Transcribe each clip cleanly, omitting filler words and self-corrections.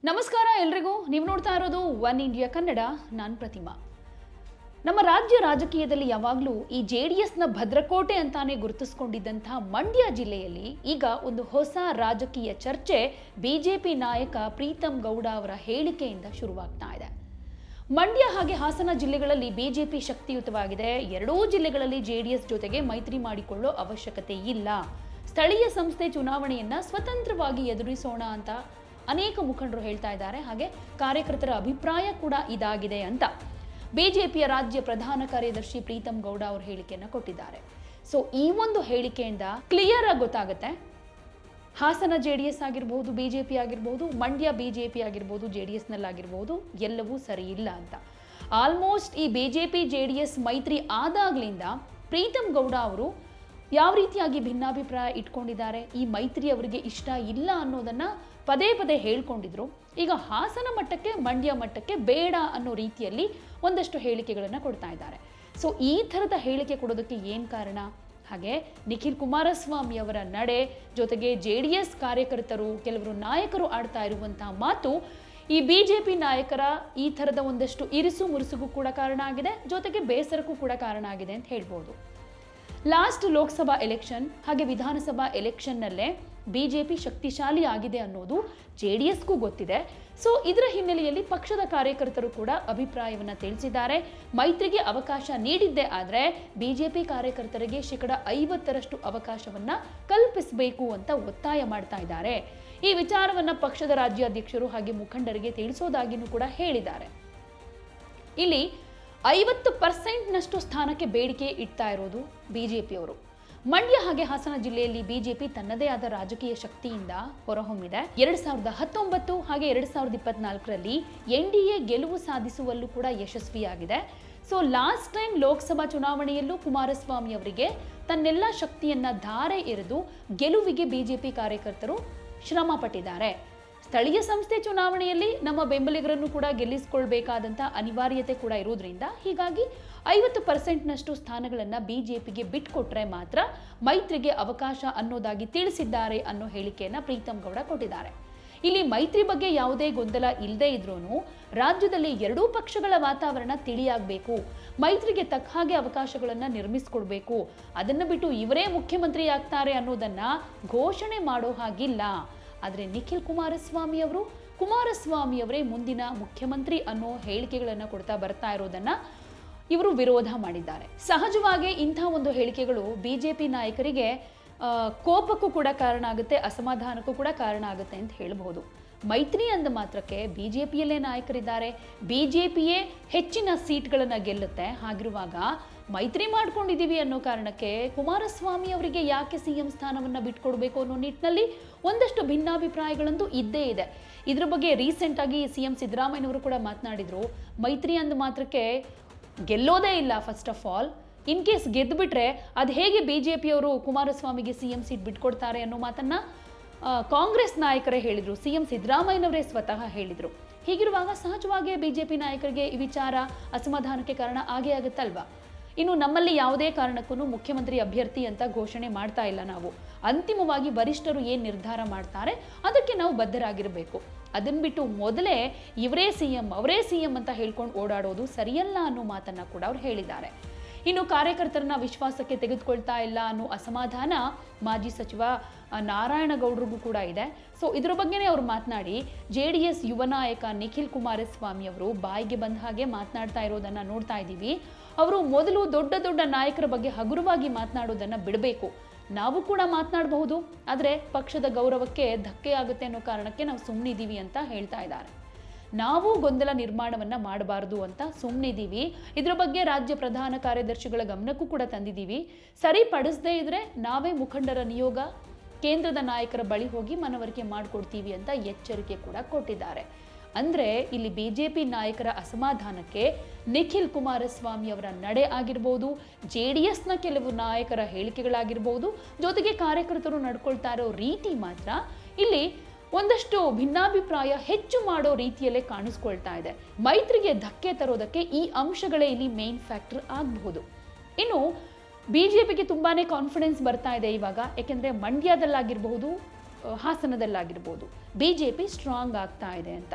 ನಮಸ್ಕಾರ ಎಲ್ರಿಗೂ. ನೀವು ನೋಡ್ತಾ ಇರೋದು ಒನ್ ಇಂಡಿಯಾ ಕನ್ನಡ. ನಾನು ಪ್ರತಿಮಾ. ನಮ್ಮ ರಾಜ್ಯ ರಾಜಕೀಯದಲ್ಲಿ ಯಾವಾಗಲೂ ಈ JDSನ ಭದ್ರಕೋಟೆ ಅಂತಾನೆ ಗುರುತಿಸಿಕೊಂಡಿದ್ದಂತಹ ಮಂಡ್ಯ ಜಿಲ್ಲೆಯಲ್ಲಿ ಈಗ ಒಂದು ಹೊಸ ರಾಜಕೀಯ ಚರ್ಚೆ ಬಿಜೆಪಿ ನಾಯಕ ಪ್ರೀತಮ್ ಗೌಡ ಅವರ ಹೇಳಿಕೆಯಿಂದ ಶುರುವಾಗ್ತಾ ಇದೆ. ಮಂಡ್ಯ ಹಾಗೆ ಹಾಸನ ಜಿಲ್ಲೆಗಳಲ್ಲಿ ಬಿಜೆಪಿ ಶಕ್ತಿಯುತವಾಗಿದೆ. ಎರಡೂ ಜಿಲ್ಲೆಗಳಲ್ಲಿ JDS ಜೊತೆಗೆ ಮೈತ್ರಿ ಮಾಡಿಕೊಳ್ಳೋ ಅವಶ್ಯಕತೆ ಇಲ್ಲ. ಸ್ಥಳೀಯ ಸಂಸ್ಥೆ ಚುನಾವಣೆಯನ್ನ ಸ್ವತಂತ್ರವಾಗಿ ಎದುರಿಸೋಣ ಅಂತ ಅನೇಕ ಮುಖಂಡರು ಹೇಳ್ತಾ ಇದ್ದಾರೆ. ಹಾಗೆ ಕಾರ್ಯಕರ್ತರ ಅಭಿಪ್ರಾಯ ಕೂಡ ಇದಾಗಿದೆ ಅಂತ ಬಿಜೆಪಿಯ ರಾಜ್ಯ ಪ್ರಧಾನ ಕಾರ್ಯದರ್ಶಿ ಪ್ರೀತಮ್ ಗೌಡ ಅವರು ಹೇಳಿಕೆಯನ್ನು ಕೊಟ್ಟಿದ್ದಾರೆ. ಸೊ ಈ ಒಂದು ಹೇಳಿಕೆಯಿಂದ ಕ್ಲಿಯರ್ ಆಗಿ ಗೊತ್ತಾಗುತ್ತೆ ಹಾಸನ JDS ಆಗಿರಬಹುದು, ಬಿಜೆಪಿ ಆಗಿರಬಹುದು, ಮಂಡ್ಯ ಬಿಜೆಪಿ ಆಗಿರಬಹುದು, JDSನಲ್ಲಾಗಿರ್ಬೋದು ಎಲ್ಲವೂ ಸರಿ ಇಲ್ಲ ಅಂತ. ಆಲ್ಮೋಸ್ಟ್ ಈ ಬಿಜೆಪಿ JDS ಮೈತ್ರಿ ಆದಾಗ್ಲಿಂದ ಪ್ರೀತಮ್ ಗೌಡ ಅವರು ಯಾವ ರೀತಿಯಾಗಿ ಭಿನ್ನಾಭಿಪ್ರಾಯ ಇಟ್ಕೊಂಡಿದ್ದಾರೆ, ಈ ಮೈತ್ರಿ ಅವರಿಗೆ ಇಷ್ಟ ಇಲ್ಲ ಅನ್ನೋದನ್ನ ಪದೇ ಪದೇ ಹೇಳ್ಕೊಂಡಿದ್ರು. ಈಗ ಹಾಸನ ಮಟ್ಟಕ್ಕೆ ಮಂಡ್ಯ ಮಟ್ಟಕ್ಕೆ ಬೇಡ ಅನ್ನೋ ರೀತಿಯಲ್ಲಿ ಒಂದಷ್ಟು ಹೇಳಿಕೆಗಳನ್ನು ಕೊಡ್ತಾ ಇದ್ದಾರೆ. ಸೊ ಈ ಥರದ ಹೇಳಿಕೆ ಕೊಡೋದಕ್ಕೆ ಏನು ಕಾರಣ? ಹಾಗೆ ನಿಖಿಲ್ ಕುಮಾರಸ್ವಾಮಿ ಅವರ ನಡೆ ಜೊತೆಗೆ JDS ಕಾರ್ಯಕರ್ತರು ಕೆಲವರು ನಾಯಕರು ಆಡ್ತಾ ಇರುವಂತಹ ಮಾತು ಈ ಬಿಜೆಪಿ ನಾಯಕರ ಈ ಥರದ ಒಂದಷ್ಟು ಇರಿಸು ಮುರುಸುಗೂ ಕೂಡ ಕಾರಣ ಆಗಿದೆ, ಜೊತೆಗೆ ಬೇಸರಕ್ಕೂ ಕೂಡ ಕಾರಣ ಆಗಿದೆ ಅಂತ ಹೇಳ್ಬೋದು. ಲಾಸ್ಟ್ ಲೋಕಸಭಾ ಎಲೆಕ್ಷನ್ ಹಾಗೆ ವಿಧಾನಸಭಾ ಎಲೆಕ್ಷನ್ನಲ್ಲೇ ಬಿಜೆಪಿ ಶಕ್ತಿಶಾಲಿ ಆಗಿದೆ ಅನ್ನೋದು JDSಗೂ ಗೊತ್ತಿದೆ. ಸೊ ಇದರ ಹಿನ್ನೆಲೆಯಲ್ಲಿ ಪಕ್ಷದ ಕಾರ್ಯಕರ್ತರು ಕೂಡ ಅಭಿಪ್ರಾಯವನ್ನು ತಿಳಿಸಿದ್ದಾರೆ. ಮೈತ್ರಿಗೆ ಅವಕಾಶ ನೀಡಿದ್ದೇ ಆದರೆ ಬಿಜೆಪಿ ಕಾರ್ಯಕರ್ತರಿಗೆ 50% ಅವಕಾಶವನ್ನ ಕಲ್ಪಿಸಬೇಕು ಅಂತ ಒತ್ತಾಯ ಮಾಡ್ತಾ ಇದ್ದಾರೆ. ಈ ವಿಚಾರವನ್ನ ಪಕ್ಷದ ರಾಜ್ಯಾಧ್ಯಕ್ಷರು ಹಾಗೆ ಮುಖಂಡರಿಗೆ ತಿಳಿಸೋದಾಗಿನೂ ಕೂಡ ಹೇಳಿದ್ದಾರೆ. ಇಲ್ಲಿ 50% ಸ್ಥಾನಕ್ಕೆ ಬೇಡಿಕೆ ಇಡ್ತಾ ಇರೋದು ಬಿಜೆಪಿಯವರು. ಮಂಡ್ಯ ಹಾಗೆ ಹಾಸನ ಜಿಲ್ಲೆಯಲ್ಲಿ ಬಿಜೆಪಿ ತನ್ನದೇ ಆದ ರಾಜಕೀಯ ಶಕ್ತಿಯಿಂದ ಹೊರಹೊಮ್ಮಿದೆ. 2019 ಹಾಗೆ 2024ರಲ್ಲಿ NDA ಗೆಲುವು ಸಾಧಿಸುವಲ್ಲೂ ಕೂಡ ಯಶಸ್ವಿಯಾಗಿದೆ. ಸೊ ಲಾಸ್ಟ್ ಟೈಮ್ ಲೋಕಸಭಾ ಚುನಾವಣೆಯಲ್ಲೂ ಕುಮಾರಸ್ವಾಮಿ ಅವರಿಗೆ ತನ್ನೆಲ್ಲ ಶಕ್ತಿಯನ್ನ ಧಾರೆ ಎರೆದು ಗೆಲುವಿಗೆ ಬಿಜೆಪಿ ಕಾರ್ಯಕರ್ತರು ಶ್ರಮ ಪಟ್ಟಿದ್ದಾರೆ. ಸ್ಥಳೀಯ ಸಂಸ್ಥೆ ಚುನಾವಣೆಯಲ್ಲಿ ನಮ್ಮ ಬೆಂಬಲಿಗರನ್ನು ಕೂಡ ಗೆಲ್ಲಿಸಿಕೊಳ್ಬೇಕಾದಂಥ ಅನಿವಾರ್ಯತೆ ಕೂಡ ಇರೋದ್ರಿಂದ ಹೀಗಾಗಿ 50%ನಷ್ಟು ಸ್ಥಾನಗಳನ್ನು ಬಿಜೆಪಿಗೆ ಬಿಟ್ಕೊಟ್ರೆ ಮಾತ್ರ ಮೈತ್ರಿಗೆ ಅವಕಾಶ ಅನ್ನೋದಾಗಿ ತಿಳಿಸಿದ್ದಾರೆ ಅನ್ನೋ ಹೇಳಿಕೆಯನ್ನು ಪ್ರೀತಮ್ ಗೌಡ ಕೊಟ್ಟಿದ್ದಾರೆ. ಇಲ್ಲಿ ಮೈತ್ರಿ ಬಗ್ಗೆ ಯಾವುದೇ ಗೊಂದಲ ಇಲ್ಲದೆ ಇದ್ರೂ ರಾಜ್ಯದಲ್ಲಿ ಎರಡೂ ಪಕ್ಷಗಳ ವಾತಾವರಣ ತಿಳಿಯಾಗಬೇಕು, ಮೈತ್ರಿಗೆ ತಕ್ಕ ಹಾಗೆ ಅವಕಾಶಗಳನ್ನು ನಿರ್ಮಿಸಿಕೊಡ್ಬೇಕು. ಅದನ್ನು ಬಿಟ್ಟು ಇವರೇ ಮುಖ್ಯಮಂತ್ರಿ ಆಗ್ತಾರೆ ಅನ್ನೋದನ್ನ ಘೋಷಣೆ ಮಾಡೋ ಹಾಗಿಲ್ಲ. ಆದರೆ ನಿಖಿಲ್ ಕುಮಾರಸ್ವಾಮಿ ಅವರೇ ಮುಂದಿನ ಮುಖ್ಯಮಂತ್ರಿ ಅನ್ನೋ ಹೇಳಿಕೆಗಳನ್ನು ಕೊಡ್ತಾ ಬರ್ತಾ ಇರೋದನ್ನ ಇವರು ವಿರೋಧ ಮಾಡಿದ್ದಾರೆ. ಸಹಜವಾಗಿ ಇಂಥ ಒಂದು ಹೇಳಿಕೆಗಳು ಬಿಜೆಪಿ ನಾಯಕರಿಗೆ ಕೋಪಕ್ಕೂ ಕೂಡ ಕಾರಣ ಆಗುತ್ತೆ, ಅಸಮಾಧಾನಕ್ಕೂ ಕೂಡ ಕಾರಣ ಆಗುತ್ತೆ ಅಂತ ಹೇಳಬಹುದು. ಮೈತ್ರಿ ಅಂದ ಮಾತ್ರಕ್ಕೆ ಬಿಜೆಪಿಯಲ್ಲೇ ನಾಯಕರಿದ್ದಾರೆ, ಬಿಜೆಪಿಯೇ ಹೆಚ್ಚಿನ ಸೀಟ್ಗಳನ್ನು ಗೆಲ್ಲುತ್ತೆ. ಹಾಗಿರುವಾಗ ಮೈತ್ರಿ ಮಾಡ್ಕೊಂಡಿದ್ದೀವಿ ಅನ್ನೋ ಕಾರಣಕ್ಕೆ ಕುಮಾರಸ್ವಾಮಿ ಅವರಿಗೆ ಯಾಕೆ CM ಸ್ಥಾನವನ್ನು ಬಿಟ್ಕೊಡ್ಬೇಕು ಅನ್ನೋ ನಿಟ್ಟಿನಲ್ಲಿ ಒಂದಷ್ಟು ಭಿನ್ನಾಭಿಪ್ರಾಯಗಳಂತೂ ಇದ್ದೇ ಇದೆ. ಇದ್ರ ಬಗ್ಗೆ ರೀಸೆಂಟ್ ಆಗಿ CM ಸಿದ್ದರಾಮಯ್ಯನವರು ಕೂಡ ಮಾತನಾಡಿದ್ರು. ಮೈತ್ರಿ ಅಂದ ಮಾತ್ರಕ್ಕೆ ಗೆಲ್ಲೋದೇ ಇಲ್ಲ. First of all in case ಗೆದ್ದುಬಿಟ್ರೆ ಅದು ಹೇಗೆ ಬಿಜೆಪಿಯವರು ಕುಮಾರಸ್ವಾಮಿಗೆ CM ಸೀಟ್ ಬಿಟ್ಕೊಡ್ತಾರೆ ಅನ್ನೋ ಮಾತನ್ನ ಕಾಂಗ್ರೆಸ್ ನಾಯಕರೇ ಹೇಳಿದ್ರು, CM ಸಿದ್ದರಾಮಯ್ಯನವರೇ ಸ್ವತಃ ಹೇಳಿದ್ರು. ಹೀಗಿರುವಾಗ ಸಹಜವಾಗಿ ಬಿಜೆಪಿ ನಾಯಕರಿಗೆ ಈ ವಿಚಾರ ಅಸಮಾಧಾನಕ್ಕೆ ಕಾರಣ ಆಗೇ ಆಗುತ್ತಲ್ವಾ. ಇನ್ನು ನಮ್ಮಲ್ಲಿ ಯಾವುದೇ ಕಾರಣಕ್ಕೂ ಮುಖ್ಯಮಂತ್ರಿ ಅಭ್ಯರ್ಥಿ ಅಂತ ಘೋಷಣೆ ಮಾಡ್ತಾ ಇಲ್ಲ ನಾವು. ಅಂತಿಮವಾಗಿ ವರಿಷ್ಠರು ಏನು ನಿರ್ಧಾರ ಮಾಡ್ತಾರೆ ಅದಕ್ಕೆ ನಾವು ಬದ್ಧರಾಗಿರಬೇಕು. ಅದನ್ನ ಬಿಟ್ಟು ಮೊದಲೇ ಇವರೇ ಅವರೇ CM ಅಂತ ಹೇಳ್ಕೊಂಡು ಓಡಾಡೋದು ಸರಿಯಲ್ಲ ಅನ್ನೋ ಮಾತನ್ನ ಕೂಡ ಅವ್ರು ಹೇಳಿದ್ದಾರೆ. ಇನ್ನು ಕಾರ್ಯಕರ್ತರನ್ನ ವಿಶ್ವಾಸಕ್ಕೆ ತೆಗೆದುಕೊಳ್ತಾ ಇಲ್ಲ ಅನ್ನೋ ಅಸಮಾಧಾನ ಮಾಜಿ ಸಚಿವ ನಾರಾಯಣಗೌಡರಿಗೂ ಕೂಡ ಇದೆ. ಸೊ ಇದರ ಬಗ್ಗೆನೇ ಅವರು ಮಾತನಾಡಿ JDS ಯುವ ನಾಯಕ ನಿಖಿಲ್ ಕುಮಾರಸ್ವಾಮಿ ಅವರು ಬಾಯಿಗೆ ಬಂದ ಹಾಗೆ ಮಾತನಾಡ್ತಾ ಇರೋದನ್ನ ನೋಡ್ತಾ ಇದ್ದೀವಿ. ಅವರು ಮೊದಲು ದೊಡ್ಡ ದೊಡ್ಡ ನಾಯಕರ ಬಗ್ಗೆ ಹಗುರವಾಗಿ ಮಾತನಾಡೋದನ್ನ ಬಿಡಬೇಕು. ನಾವು ಕೂಡ ಮಾತನಾಡಬಹುದು, ಆದರೆ ಪಕ್ಷದ ಗೌರವಕ್ಕೆ ಧಕ್ಕೆ ಆಗುತ್ತೆ ಅನ್ನೋ ಕಾರಣಕ್ಕೆ ನಾವು ಸುಮ್ಮನಿದ್ದೀವಿ ಅಂತ ಹೇಳ್ತಾ ಇದ್ದಾರೆ. ನಾವು ಗೊಂದಲ ನಿರ್ಮಾಣವನ್ನ ಮಾಡಬಾರದು ಅಂತ ಸುಮ್ಮನಿದ್ದೀವಿ. ಇದ್ರ ಬಗ್ಗೆ ರಾಜ್ಯ ಪ್ರಧಾನ ಕಾರ್ಯದರ್ಶಿಗಳ ಗಮನಕ್ಕೂ ಕೂಡ ತಂದಿದ್ದೀವಿ. ಸರಿಪಡಿಸದೇ ಇದ್ರೆ ನಾವೇ ಮುಖಂಡರ ನಿಯೋಗ ಕೇಂದ್ರದ ನಾಯಕರ ಬಳಿ ಹೋಗಿ ಮನವರಿಕೆ ಮಾಡಿಕೊಡ್ತೀವಿ ಅಂತ ಎಚ್ಚರಿಕೆ ಕೂಡ ಕೊಟ್ಟಿದ್ದಾರೆ. ಅಂದ್ರೆ ಇಲ್ಲಿ ಬಿಜೆಪಿ ನಾಯಕರ ಅಸಮಾಧಾನಕ್ಕೆ ನಿಖಿಲ್ ಕುಮಾರಸ್ವಾಮಿ ಅವರ ನಡೆ ಆಗಿರ್ಬೋದು, JDSನ ಕೆಲವು ನಾಯಕರ ಹೇಳಿಕೆಗಳಾಗಿರ್ಬೋದು, ಜೊತೆಗೆ ಕಾರ್ಯಕರ್ತರು ನಡ್ಕೊಳ್ತಾ ಇರೋ ರೀತಿ ಮಾತ್ರ ಇಲ್ಲಿ ಒಂದಷ್ಟು ಭಿನ್ನಾಭಿಪ್ರಾಯ ಹೆಚ್ಚು ಮಾಡೋ ರೀತಿಯಲ್ಲೇ ಕಾಣಿಸ್ಕೊಳ್ತಾ ಇದೆ. ಮೈತ್ರಿಗೆ ಧಕ್ಕೆ ತರೋದಕ್ಕೆ ಈ ಅಂಶಗಳೇ ಇಲ್ಲಿ ಮೇನ್ ಫ್ಯಾಕ್ಟರ್ ಆಗಬಹುದು. ಇನ್ನು ಬಿಜೆಪಿಗೆ ತುಂಬಾನೇ ಕಾನ್ಫಿಡೆನ್ಸ್ ಬರ್ತಾ ಇದೆ ಇವಾಗ. ಯಾಕೆಂದ್ರೆ ಮಂಡ್ಯದಲ್ಲಾಗಿರಬಹುದು, ಹಾಸನದಲ್ಲಾಗಿರ್ಬೋದು BJP ಸ್ಟ್ರಾಂಗ್ ಆಗ್ತಾ ಇದೆ ಅಂತ.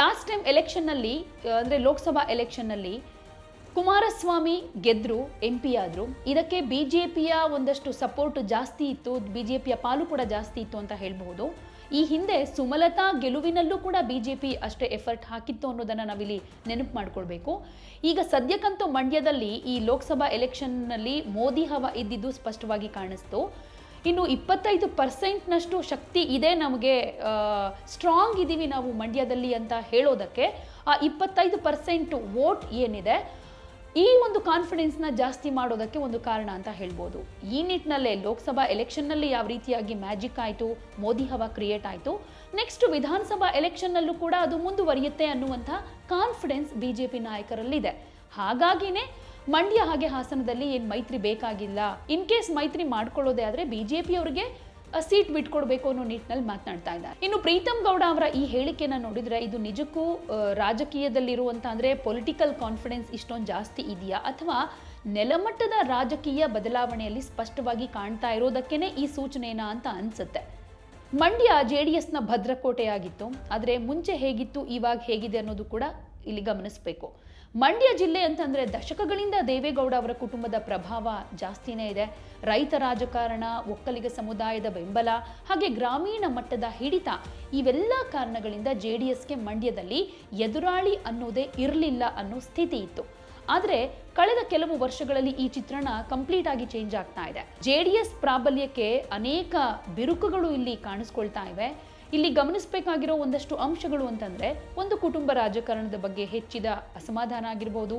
ಲಾಸ್ಟ್ ಟೈಮ್ ಎಲೆಕ್ಷನ್ನಲ್ಲಿ ಅಂದರೆ ಲೋಕಸಭಾ ಎಲೆಕ್ಷನ್ನಲ್ಲಿ ಕುಮಾರಸ್ವಾಮಿ ಗೆದ್ರು MP ಆದರು. ಇದಕ್ಕೆ BJPಯ ಒಂದಷ್ಟು ಸಪೋರ್ಟ್ ಜಾಸ್ತಿ ಇತ್ತು, BJPಯ ಪಾಲು ಕೂಡ ಜಾಸ್ತಿ ಇತ್ತು ಅಂತ ಹೇಳ್ಬಹುದು. ಈ ಹಿಂದೆ ಸುಮಲತಾ ಗೆಲುವಿನಲ್ಲೂ ಕೂಡ BJP ಅಷ್ಟೇ ಎಫರ್ಟ್ ಹಾಕಿತ್ತು ಅನ್ನೋದನ್ನು ನಾವಿಲ್ಲಿ ನೆನಪು ಮಾಡ್ಕೊಳ್ಬೇಕು. ಈಗ ಸದ್ಯಕ್ಕಂತೂ ಮಂಡ್ಯದಲ್ಲಿ ಈ ಲೋಕಸಭಾ ಎಲೆಕ್ಷನ್ನಲ್ಲಿ ಮೋದಿ ಹವಾ ಇದ್ದಿದ್ದು ಸ್ಪಷ್ಟವಾಗಿ ಕಾಣಿಸ್ತು. ಇನ್ನು 25%ನಷ್ಟು ಶಕ್ತಿ ಇದೆ, ನಮಗೆ ಸ್ಟ್ರಾಂಗ್ ಇದ್ದೀವಿ ನಾವು ಮಂಡ್ಯದಲ್ಲಿ ಅಂತ ಹೇಳೋದಕ್ಕೆ ಆ 25% ವೋಟ್ ಏನಿದೆ ಈ ಒಂದು ಕಾನ್ಫಿಡೆನ್ಸ್ನ ಜಾಸ್ತಿ ಮಾಡೋದಕ್ಕೆ ಒಂದು ಕಾರಣ ಅಂತ ಹೇಳ್ಬೋದು. ಈ ನಿಟ್ಟಿನಲ್ಲೇ ಲೋಕಸಭಾ ಎಲೆಕ್ಷನ್ನಲ್ಲಿ ಯಾವ ರೀತಿಯಾಗಿ ಮ್ಯಾಜಿಕ್ ಆಯಿತು, ಮೋದಿ ಹವಾ ಕ್ರಿಯೇಟ್ ಆಯಿತು, ನೆಕ್ಸ್ಟ್ ವಿಧಾನಸಭಾ ಎಲೆಕ್ಷನ್ನಲ್ಲೂ ಕೂಡ ಅದು ಮುಂದುವರಿಯುತ್ತೆ ಅನ್ನುವಂಥ ಕಾನ್ಫಿಡೆನ್ಸ್ BJP ನಾಯಕರಲ್ಲಿದೆ. ಹಾಗಾಗಿನೇ ಮಂಡ್ಯ ಹಾಗೆ ಹಾಸನದಲ್ಲಿ ಏನು ಮೈತ್ರಿ ಬೇಕಾಗಿಲ್ಲ, ಇನ್ ಕೇಸ್ ಮೈತ್ರಿ ಮಾಡ್ಕೊಳ್ಳೋದೇ ಆದರೆ BJP ಅವರಿಗೆ ಸೀಟ್ ಬಿಟ್ಕೊಡ್ಬೇಕು ಅನ್ನೋ ನಿಟ್ಟಿನಲ್ಲಿ ಮಾತನಾಡ್ತಾ ಇದ್ದಾರೆ. ಇನ್ನು ಪ್ರೀತಮ್ ಗೌಡ ಅವರ ಈ ಹೇಳಿಕೆನ ನೋಡಿದ್ರೆ ಇದು ನಿಜಕ್ಕೂ ರಾಜಕೀಯದಲ್ಲಿರುವಂಥ ಅಂದರೆ ಪೊಲಿಟಿಕಲ್ ಕಾನ್ಫಿಡೆನ್ಸ್ ಇಷ್ಟೊಂದು ಜಾಸ್ತಿ ಇದೆಯಾ ಅಥವಾ ನೆಲಮಟ್ಟದ ರಾಜಕೀಯ ಬದಲಾವಣೆಯಲ್ಲಿ ಸ್ಪಷ್ಟವಾಗಿ ಕಾಣ್ತಾ ಇರೋದಕ್ಕೇನೆ ಈ ಸೂಚನೆನಾ ಅಂತ ಅನ್ಸುತ್ತೆ. ಮಂಡ್ಯ JDSನ ಭದ್ರಕೋಟೆಯಾಗಿತ್ತು, ಆದರೆ ಮುಂಚೆ ಹೇಗಿತ್ತು ಇವಾಗ ಹೇಗಿದೆ ಅನ್ನೋದು ಕೂಡ ಇಲ್ಲಿ ಗಮನಿಸಬೇಕು. ಮಂಡ್ಯ ಜಿಲ್ಲೆ ಅಂತಂದ್ರೆ ದಶಕಗಳಿಂದ ದೇವೇಗೌಡ ಅವರ ಕುಟುಂಬದ ಪ್ರಭಾವ ಜಾಸ್ತಿನೇ ಇದೆ. ರೈತ ರಾಜಕಾರಣ, ಒಕ್ಕಲಿಗ ಸಮುದಾಯದ ಬೆಂಬಲ, ಹಾಗೆ ಗ್ರಾಮೀಣ ಮಟ್ಟದ ಹಿಡಿತ, ಇವೆಲ್ಲ ಕಾರಣಗಳಿಂದ JDSಗೆ ಮಂಡ್ಯದಲ್ಲಿ ಎದುರಾಳಿ ಅನ್ನೋದೇ ಇರಲಿಲ್ಲ ಅನ್ನೋ ಸ್ಥಿತಿ ಇತ್ತು. ಆದರೆ ಕಳೆದ ಕೆಲವು ವರ್ಷಗಳಲ್ಲಿ ಈ ಚಿತ್ರಣ ಕಂಪ್ಲೀಟ್ ಆಗಿ ಚೇಂಜ್ ಆಗ್ತಾ ಇದೆ. JDS ಪ್ರಾಬಲ್ಯಕ್ಕೆ ಅನೇಕ ಬಿರುಕುಗಳು ಇಲ್ಲಿ ಕಾಣಿಸ್ಕೊಳ್ತಾ ಇವೆ. ಇಲ್ಲಿ ಗಮನಿಸಬೇಕಾಗಿರೋ ಒಂದಷ್ಟು ಅಂಶಗಳು ಅಂತಂದ್ರೆ, ಒಂದು ಕುಟುಂಬ ರಾಜಕಾರಣದ ಬಗ್ಗೆ ಹೆಚ್ಚಿದ ಅಸಮಾಧಾನ ಆಗಿರ್ಬೋದು,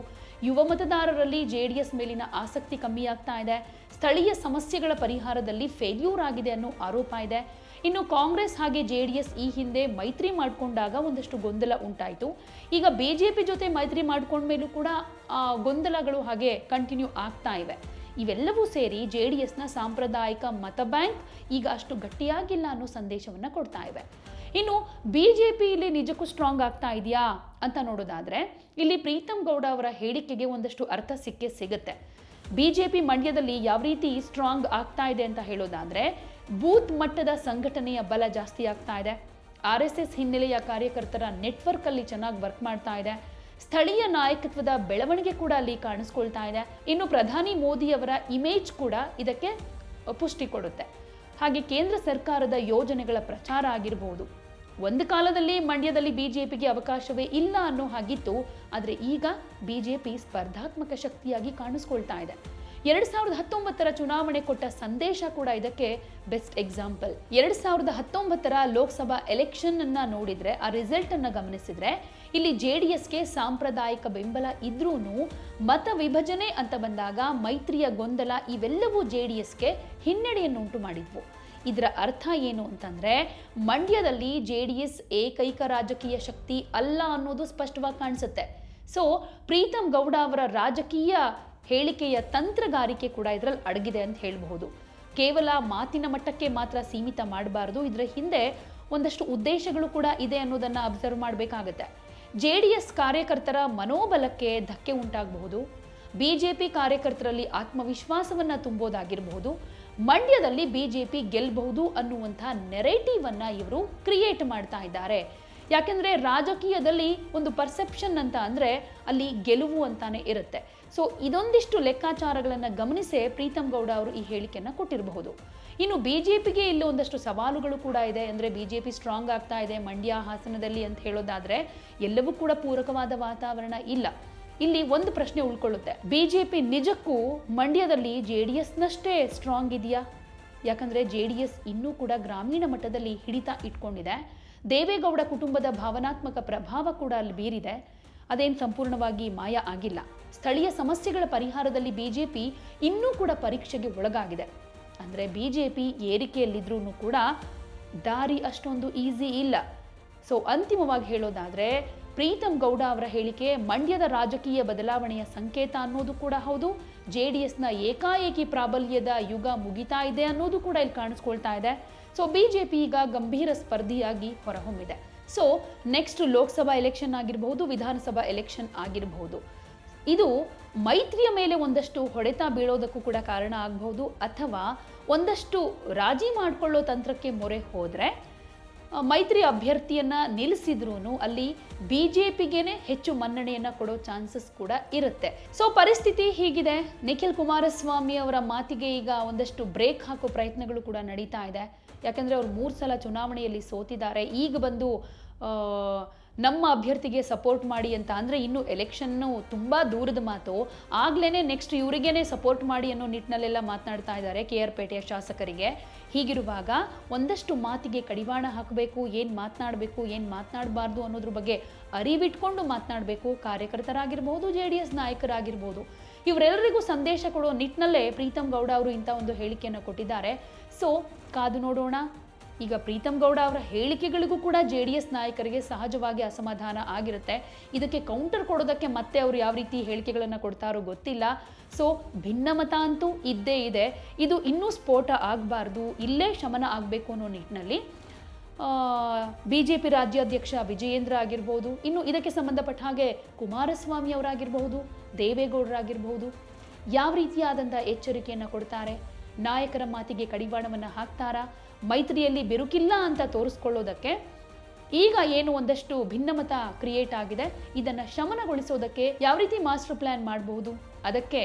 ಯುವ ಮತದಾರರಲ್ಲಿ JDS ಮೇಲಿನ ಆಸಕ್ತಿ ಕಮ್ಮಿ ಆಗ್ತಾ ಇದೆ, ಸ್ಥಳೀಯ ಸಮಸ್ಯೆಗಳ ಪರಿಹಾರದಲ್ಲಿ ಫೇಲ್ಯೂರ್ ಆಗಿದೆ ಅನ್ನೋ ಆರೋಪ ಇದೆ. ಇನ್ನು ಕಾಂಗ್ರೆಸ್ ಹಾಗೆ JDS ಈ ಹಿಂದೆ ಮೈತ್ರಿ ಮಾಡಿಕೊಂಡಾಗ ಒಂದಷ್ಟು ಗೊಂದಲ ಉಂಟಾಯಿತು. ಈಗ BJP ಜೊತೆ ಮೈತ್ರಿ ಮಾಡ್ಕೊಂಡ್ಮೇಲೂ ಕೂಡ ಗೊಂದಲಗಳು ಹಾಗೆ ಕಂಟಿನ್ಯೂ ಆಗ್ತಾ ಇವೆ. ಇವೆಲ್ಲವೂ ಸೇರಿ JDSನ ಸಾಂಪ್ರದಾಯಿಕ ಮತ ಬ್ಯಾಂಕ್ ಈಗ ಅಷ್ಟು ಗಟ್ಟಿಯಾಗಿಲ್ಲ ಅನ್ನೋ ಸಂದೇಶವನ್ನ ಕೊಡ್ತಾ ಇವೆ. ಇನ್ನು BJP ಇಲ್ಲಿ ನಿಜಕ್ಕೂ ಸ್ಟ್ರಾಂಗ್ ಆಗ್ತಾ ಇದೆಯಾ ಅಂತ ನೋಡೋದಾದ್ರೆ, ಇಲ್ಲಿ ಪ್ರೀತಮ್ ಗೌಡ ಅವರ ಹೇಳಿಕೆಗೆ ಒಂದಷ್ಟು ಅರ್ಥ ಸಿಗುತ್ತೆ. BJP ಮಂಡ್ಯದಲ್ಲಿ ಯಾವ ರೀತಿ ಸ್ಟ್ರಾಂಗ್ ಆಗ್ತಾ ಇದೆ ಅಂತ ಹೇಳೋದಾದ್ರೆ, ಬೂತ್ ಮಟ್ಟದ ಸಂಘಟನೆಯ ಬಲ ಜಾಸ್ತಿ ಆಗ್ತಾ ಇದೆ, RSS ಹಿನ್ನೆಲೆಯ ಕಾರ್ಯಕರ್ತರ ನೆಟ್ವರ್ಕ್ ಅಲ್ಲಿ ಚೆನ್ನಾಗಿ ವರ್ಕ್ ಮಾಡ್ತಾ ಇದೆ, ಸ್ಥಳೀಯ ನಾಯಕತ್ವದ ಬೆಳವಣಿಗೆ ಕೂಡ ಅಲ್ಲಿ ಕಾಣಿಸ್ಕೊಳ್ತಾ ಇದೆ. ಇನ್ನು ಪ್ರಧಾನಿ ಮೋದಿ ಅವರ ಇಮೇಜ್ ಕೂಡ ಇದಕ್ಕೆ ಪುಷ್ಟಿ ಕೊಡುತ್ತೆ. ಹಾಗೆ ಕೇಂದ್ರ ಸರ್ಕಾರದ ಯೋಜನೆಗಳ ಪ್ರಚಾರ ಆಗಿರಬಹುದು. ಒಂದು ಕಾಲದಲ್ಲಿ ಮಂಡ್ಯದಲ್ಲಿ BJPಗೆ ಅವಕಾಶವೇ ಇಲ್ಲ ಅನ್ನೋ ಹಾಗಿತ್ತು, ಆದರೆ ಈಗ BJP ಸ್ಪರ್ಧಾತ್ಮಕ ಶಕ್ತಿಯಾಗಿ ಕಾಣಿಸ್ಕೊಳ್ತಾ ಇದೆ. 2019ರ ಚುನಾವಣೆ ಕೊಟ್ಟ ಸಂದೇಶ ಕೂಡ ಇದಕ್ಕೆ ಬೆಸ್ಟ್ ಎಕ್ಸಾಂಪಲ್. 2019ರ ಲೋಕಸಭಾ ಎಲೆಕ್ಷನ್ ಅನ್ನ ನೋಡಿದ್ರೆ, ಆ ರಿಸಲ್ಟ್ ಅನ್ನ ಗಮನಿಸಿದ್ರೆ, ಇಲ್ಲಿ JDSಗೆ ಸಾಂಪ್ರದಾಯಿಕ ಬೆಂಬಲ ಇದ್ರೂನು ಮತ ವಿಭಜನೆ ಅಂತ ಬಂದಾಗ ಮೈತ್ರಿಯ ಗೊಂದಲ ಇವೆಲ್ಲವೂ JDSಗೆ ಹಿನ್ನಡೆಯನ್ನುಂಟು ಮಾಡಿದ್ವು. ಇದರ ಅರ್ಥ ಏನು ಅಂತಂದ್ರೆ, ಮಂಡ್ಯದಲ್ಲಿ JDS ಏಕೈಕ ರಾಜಕೀಯ ಶಕ್ತಿ ಅಲ್ಲ ಅನ್ನೋದು ಸ್ಪಷ್ಟವಾಗಿ ಕಾಣಿಸುತ್ತೆ. ಸೊ ಪ್ರೀತಮ್ ಗೌಡ ಅವರ ರಾಜಕೀಯ ಹೇಳಿಕೆಯ ತಂತ್ರಗಾರಿಕೆ ಕೂಡ ಇದರಲ್ಲಿ ಅಡಗಿದೆ ಅಂತ ಹೇಳಬಹುದು. ಕೇವಲ ಮಾತಿನ ಮಟ್ಟಕ್ಕೆ ಮಾತ್ರ ಸೀಮಿತ ಮಾಡಬಾರದು, ಇದರ ಹಿಂದೆ ಒಂದಷ್ಟು ಉದ್ದೇಶಗಳು ಕೂಡ ಇದೆ ಅನ್ನೋದನ್ನ ಅಬ್ಸರ್ವ್ ಮಾಡಬೇಕಾಗತ್ತೆ. JDS ಕಾರ್ಯಕರ್ತರ ಮನೋಬಲಕ್ಕೆ ಧಕ್ಕೆ ಉಂಟಾಗಬಹುದು, BJP ಕಾರ್ಯಕರ್ತರಲ್ಲಿ ಆತ್ಮವಿಶ್ವಾಸವನ್ನ ತುಂಬೋದಾಗಿರಬಹುದು, ಮಂಡ್ಯದಲ್ಲಿ BJP ಗೆಲ್ಲಬಹುದು ಅನ್ನುವಂಥ ನೆರೇಟಿವ್ ಅನ್ನ ಇವರು ಕ್ರಿಯೇಟ್ ಮಾಡ್ತಾ ಇದ್ದಾರೆ. ಯಾಕೆಂದ್ರೆ ರಾಜಕೀಯದಲ್ಲಿ ಒಂದು ಪರ್ಸೆಪ್ಷನ್ ಅಂತ ಅಂದ್ರೆ ಅಲ್ಲಿ ಗೆಲುವು ಅಂತಾನೆ ಇರುತ್ತೆ. ಸೊ ಇದೊಂದಿಷ್ಟು ಲೆಕ್ಕಾಚಾರಗಳನ್ನ ಗಮನಿಸೇ ಪ್ರೀತಮ್ ಗೌಡ ಅವರು ಈ ಹೇಳಿಕೆಯನ್ನ ಕೊಟ್ಟಿರಬಹುದು. ಇನ್ನು BJPಗೆ ಇಲ್ಲಿ ಒಂದಷ್ಟು ಸವಾಲುಗಳು ಕೂಡ ಇದೆ. ಅಂದ್ರೆ BJP ಸ್ಟ್ರಾಂಗ್ ಆಗ್ತಾ ಇದೆ ಮಂಡ್ಯ ಹಾಸನದಲ್ಲಿ ಅಂತ ಹೇಳೋದಾದ್ರೆ ಎಲ್ಲವೂ ಕೂಡ ಪೂರಕವಾದ ವಾತಾವರಣ ಇಲ್ಲ. ಇಲ್ಲಿ ಒಂದು ಪ್ರಶ್ನೆ ಉಳ್ಕೊಳ್ಳುತ್ತೆ, BJP ನಿಜಕ್ಕೂ ಮಂಡ್ಯದಲ್ಲಿ JDSನಷ್ಟೇ ಸ್ಟ್ರಾಂಗ್ ಇದೆಯಾ? ಯಾಕಂದ್ರೆ JDS ಇನ್ನೂ ಕೂಡ ಗ್ರಾಮೀಣ ಮಟ್ಟದಲ್ಲಿ ಹಿಡಿತ ಇಟ್ಕೊಂಡಿದೆ. ದೇವೇಗೌಡ ಕುಟುಂಬದ ಭಾವನಾತ್ಮಕ ಪ್ರಭಾವ ಕೂಡ ಅಲ್ಲಿ ಬೀರಿದೆ, ಅದೇನು ಸಂಪೂರ್ಣವಾಗಿ ಮಾಯ ಆಗಿಲ್ಲ. ಸ್ಥಳೀಯ ಸಮಸ್ಯೆಗಳ ಪರಿಹಾರದಲ್ಲಿ BJP ಇನ್ನೂ ಕೂಡ ಪರೀಕ್ಷೆಗೆ ಒಳಗಾಗಿದೆ. ಅಂದರೆ BJP ಏರಿಕೆಯಲ್ಲಿದ್ರೂ ಕೂಡ ದಾರಿ ಅಷ್ಟೊಂದು ಈಸಿ ಇಲ್ಲ. ಸೊ ಅಂತಿಮವಾಗಿ ಹೇಳೋದಾದ್ರೆ, ಪ್ರೀತಮ್ ಗೌಡ ಅವರ ಹೇಳಿಕೆ ಮಂಡ್ಯದ ರಾಜಕೀಯ ಬದಲಾವಣೆಯ ಸಂಕೇತ ಅನ್ನೋದು ಕೂಡ ಹೌದು. JDSನ ಏಕಾಏಕಿ ಪ್ರಾಬಲ್ಯದ ಯುಗ ಮುಗಿತಾ ಇದೆ ಅನ್ನೋದು ಕೂಡ ಇಲ್ಲಿ ಕಾಣಿಸ್ಕೊಳ್ತಾ ಇದೆ. ಸೊ BJP ಈಗ ಗಂಭೀರ ಸ್ಪರ್ಧಿಯಾಗಿ ಹೊರಹೊಮ್ಮಿದೆ. ಸೊ ನೆಕ್ಸ್ಟ್ ಲೋಕಸಭಾ ಎಲೆಕ್ಷನ್ ಆಗಿರಬಹುದು, ವಿಧಾನಸಭಾ ಎಲೆಕ್ಷನ್ ಆಗಿರಬಹುದು, ಇದು ಮೈತ್ರಿಯ ಮೇಲೆ ಒಂದಷ್ಟು ಹೊಡೆತ ಬೀಳೋದಕ್ಕೂ ಕೂಡ ಕಾರಣ ಆಗಬಹುದು, ಅಥವಾ ಒಂದಷ್ಟು ರಾಜಿ ಮಾಡಿಕೊಳ್ಳೋ ತಂತ್ರಕ್ಕೆ ಮೊರೆ ಹೋದರೆ ಮೈತ್ರಿ ಅಭ್ಯರ್ಥಿಯನ್ನ ನಿಲ್ಲಿಸಿದ್ರೂ ಅಲ್ಲಿ ಬಿಜೆಪಿಗೇನೆ ಹೆಚ್ಚು ಮನ್ನಣೆಯನ್ನ ಕೊಡೋ ಚಾನ್ಸಸ್ ಕೂಡ ಇರುತ್ತೆ. ಸೊ ಪರಿಸ್ಥಿತಿ ಹೀಗಿದೆ. ನಿಖಿಲ್ ಕುಮಾರಸ್ವಾಮಿ ಅವರ ಮಾತಿಗೆ ಈಗ ಒಂದಷ್ಟು ಬ್ರೇಕ್ ಹಾಕೋ ಪ್ರಯತ್ನಗಳು ಕೂಡ ನಡೀತಾ ಇದೆ. ಯಾಕಂದ್ರೆ ಅವ್ರು 3 ಸಲ ಚುನಾವಣೆಯಲ್ಲಿ ಸೋತಿದ್ದಾರೆ. ಈಗ ಬಂದು ನಮ್ಮ ಅಭ್ಯರ್ಥಿಗೆ ಸಪೋರ್ಟ್ ಮಾಡಿ ಅಂತ ಅಂದರೆ ಇನ್ನು ಎಲೆಕ್ಷನ್ನು ತುಂಬ ದೂರದ ಮಾತು. ಆಗ್ಲೇ ನೆಕ್ಸ್ಟ್ ಇವರಿಗೇನೆ ಸಪೋರ್ಟ್ ಮಾಡಿ ಅನ್ನೋ ನಿಟ್ಟಿನಲ್ಲೆಲ್ಲ ಮಾತನಾಡ್ತಾ ಇದ್ದಾರೆ KR ಪೇಟೆಯ ಶಾಸಕರಿಗೆ. ಹೀಗಿರುವಾಗ ಒಂದಷ್ಟು ಮಾತಿಗೆ ಕಡಿವಾಣ ಹಾಕಬೇಕು, ಏನು ಮಾತನಾಡಬೇಕು ಏನು ಮಾತನಾಡಬಾರ್ದು ಅನ್ನೋದ್ರ ಬಗ್ಗೆ ಅರಿವಿಟ್ಕೊಂಡು ಮಾತನಾಡಬೇಕು. ಕಾರ್ಯಕರ್ತರಾಗಿರ್ಬೋದು, JDS ನಾಯಕರಾಗಿರ್ಬೋದು, ಇವರೆಲ್ಲರಿಗೂ ಸಂದೇಶ ಕೊಡೋ ನಿಟ್ಟಿನಲ್ಲೇ ಪ್ರೀತಮ್ ಗೌಡ ಅವರು ಇಂಥ ಒಂದು ಹೇಳಿಕೆಯನ್ನು ಕೊಟ್ಟಿದ್ದಾರೆ. ಸೊ ಕಾದು ನೋಡೋಣ. ಈಗ ಪ್ರೀತಮ್ ಗೌಡ ಅವರ ಹೇಳಿಕೆಗಳಿಗೂ ಕೂಡ JDS ನಾಯಕರಿಗೆ ಸಹಜವಾಗಿ ಅಸಮಾಧಾನ ಆಗಿರುತ್ತೆ. ಇದಕ್ಕೆ ಕೌಂಟರ್ ಕೊಡೋದಕ್ಕೆ ಮತ್ತೆ ಅವರು ಯಾವ ರೀತಿ ಹೇಳಿಕೆಗಳನ್ನು ಕೊಡ್ತಾರೋ ಗೊತ್ತಿಲ್ಲ. ಸೊ ಭಿನ್ನಮತ ಅಂತೂ ಇದ್ದೇ ಇದೆ. ಇದು ಇನ್ನೂ ಸ್ಫೋಟ ಆಗಬಾರ್ದು, ಇಲ್ಲೇ ಶಮನ ಆಗಬೇಕು ಅನ್ನೋ ನಿಟ್ಟಿನಲ್ಲಿ BJP ರಾಜ್ಯಾಧ್ಯಕ್ಷ ವಿಜಯೇಂದ್ರ ಆಗಿರ್ಬೋದು, ಇನ್ನು ಇದಕ್ಕೆ ಸಂಬಂಧಪಟ್ಟ ಹಾಗೆ ಕುಮಾರಸ್ವಾಮಿ ಅವರಾಗಿರ್ಬಹುದು, ದೇವೇಗೌಡರಾಗಿರ್ಬಹುದು, ಯಾವ ರೀತಿಯಾದಂಥ ಎಚ್ಚರಿಕೆಯನ್ನು ಕೊಡ್ತಾರೆ, ನಾಯಕರ ಮಾತಿಗೆ ಕಡಿವಾಣವನ್ನು ಹಾಕ್ತಾರಾ, ಮೈತ್ರಿಯಲ್ಲಿ ಬಿರುಕಿಲ್ಲ ಅಂತ ತೋರಿಸ್ಕೊಳ್ಳೋದಕ್ಕೆ ಈಗ ಏನು ಒಂದಷ್ಟು ಭಿನ್ನಮತ ಕ್ರಿಯೇಟ್ ಆಗಿದೆ, ಇದನ್ನು ಶಮನಗೊಳಿಸೋದಕ್ಕೆ ಯಾವ ರೀತಿ ಮಾಸ್ಟರ್ ಪ್ಲಾನ್ ಮಾಡಬಹುದು, ಅದಕ್ಕೆ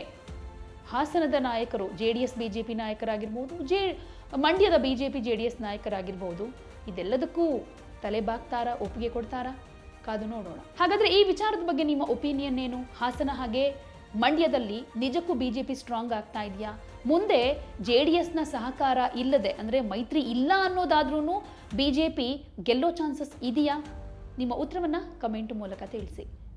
ಹಾಸನದ ನಾಯಕರು JDS BJP ನಾಯಕರಾಗಿರ್ಬೋದು, ಮಂಡ್ಯದ BJP JDS ನಾಯಕರಾಗಿರ್ಬೋದು, ಇದೆಲ್ಲದಕ್ಕೂ ತಲೆ ಬಾಗ್ತಾರಾ, ಒಪ್ಪಿಗೆ ಕೊಡ್ತಾರಾ, ಕಾದು ನೋಡೋಣ. ಹಾಗಾದ್ರೆ ಈ ವಿಚಾರದ ಬಗ್ಗೆ ನಿಮ್ಮ ಒಪಿನಿಯನ್ ಏನು? ಹಾಸನ ಹಾಗೆ ಮಂಡ್ಯದಲ್ಲಿ ನಿಜಕ್ಕೂ BJP ಸ್ಟ್ರಾಂಗ್ ಆಗ್ತಾ ಇದೆಯಾ? ಮುಂದೆ JDSನ ಸಹಕಾರ ಇಲ್ಲದೆ ಅಂದರೆ ಮೈತ್ರಿ ಇಲ್ಲ ಅನ್ನೋದಾದ್ರೂ BJP ಗೆಲ್ಲೋ ಚಾನ್ಸಸ್ ಇದೆಯಾ? ನಿಮ್ಮ ಉತ್ತರವನ್ನು ಕಮೆಂಟ್ ಮೂಲಕ ತಿಳಿಸಿ.